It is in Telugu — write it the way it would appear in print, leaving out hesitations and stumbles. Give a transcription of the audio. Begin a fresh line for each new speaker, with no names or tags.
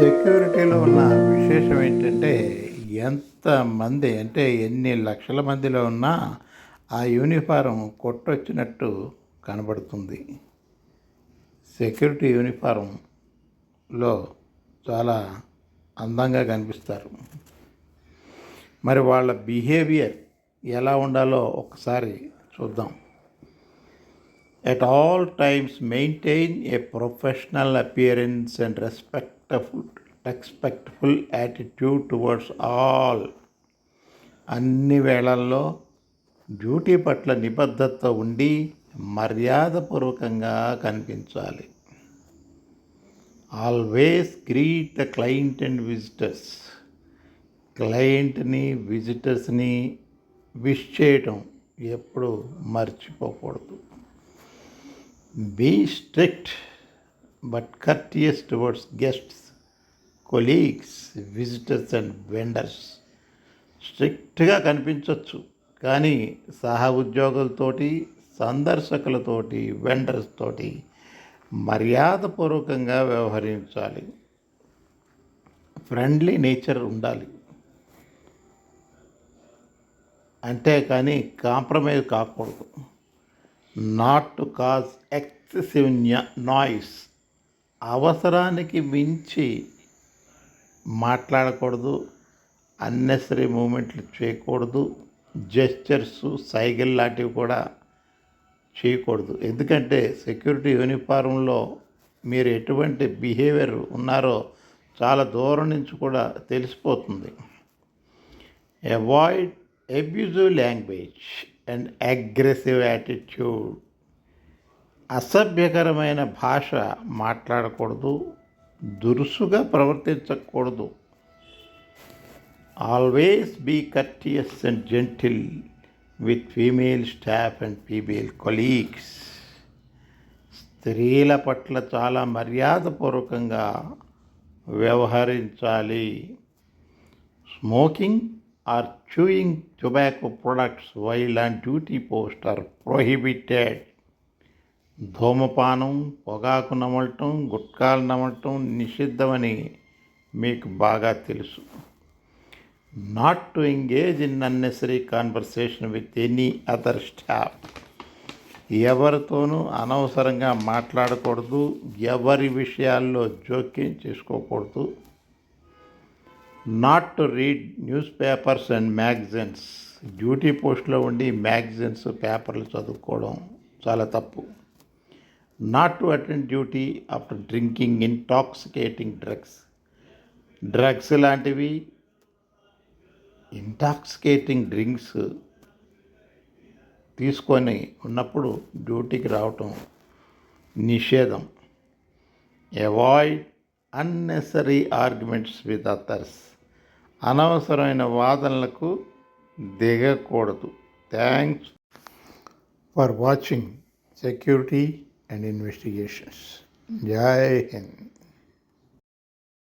సెక్యూరిటీలో ఉన్న విశేషం ఏంటంటే ఎంతమంది అంటే ఎన్ని లక్షల మందిలో ఉన్నా ఆ యూనిఫారం కొట్టొచ్చినట్టు కనబడుతుంది. సెక్యూరిటీ యూనిఫారంలో చాలా అందంగా కనిపిస్తారు. మరి వాళ్ళ బిహేవియర్ ఎలా ఉండాలో ఒకసారి చూద్దాం. At all times maintain a professional appearance and respectful attitude towards all. అన్ని వేళల్లో డ్యూటీ పట్ల నిబద్ధత ఉండి మర్యాదపూర్వకంగా కనిపించాలి. Always greet the client and visitors. క్లయింట్ని విజిటర్స్ని విష్ చేయటం ఎప్పుడు మర్చిపోకూడదు. Be strict but courteous towards guests, colleagues, visitors and vendors. స్ట్రిక్ట్గా కనిపించవచ్చు, కానీ సహ ఉద్యోగులతోటి, సందర్శకులతోటి, వెండర్స్ తోటి మర్యాదపూర్వకంగా వ్యవహరించాలి. ఫ్రెండ్లీ నేచర్ ఉండాలి, అంటే కానీ కాంప్రమైజ్ కాకూడదు. Not to cause excessive noise. అవసరానికి మించి మాట్లాడకూడదు, అన్నెసరీ మూమెంట్లు చేయకూడదు, జెస్చర్స్ సైగల్ లాంటివి కూడా చేయకూడదు. ఎందుకంటే సెక్యూరిటీ యూనిఫారంలో మీరు ఎటువంటి బిహేవియర్ ఉన్నారో చాలా దూరం నుంచి కూడా తెలిసిపోతుంది. Avoid abusive language and aggressive attitude. అసభ్యకరమైన భాష మాట్లాడకూడదు, దురుసుగా ప్రవర్తించకూడదు. Always be courteous and gentle with female staff and female colleagues. స్త్రీల పట్ల చాలా మర్యాదపూర్వకంగా వ్యవహరించాలి. Smoking or chewing tobacco products while on duty post are prohibited. ధూమపానం, పొగాకు నమలటం, గుట్కాలు నమలటం నిషిద్ధమని మీకు బాగా తెలుసు. Not to engage in unnecessary conversation with any other staff. ఎవరితోనూ అనవసరంగా మాట్లాడకూడదు, ఎవరి విషయాల్లో జోక్యం చేసుకోకూడదు. Not to read newspapers and magazines. Duty పోస్ట్లో ఉండి మ్యాగజైన్స్, పేపర్లు చదువుకోవడం చాలా తప్పు. Not to attend duty after drinking intoxicating drugs లాంటివి ఇంటాక్సికేటింగ్ డ్రింక్స్ తీసుకొని ఉన్నప్పుడు డ్యూటీకి రావటం నిషేధం. Avoid unnecessary arguments with others. అనవసరమైన వాదనలకు దిగకూడదు. Thanks for watching security and investigations. జై హింద్.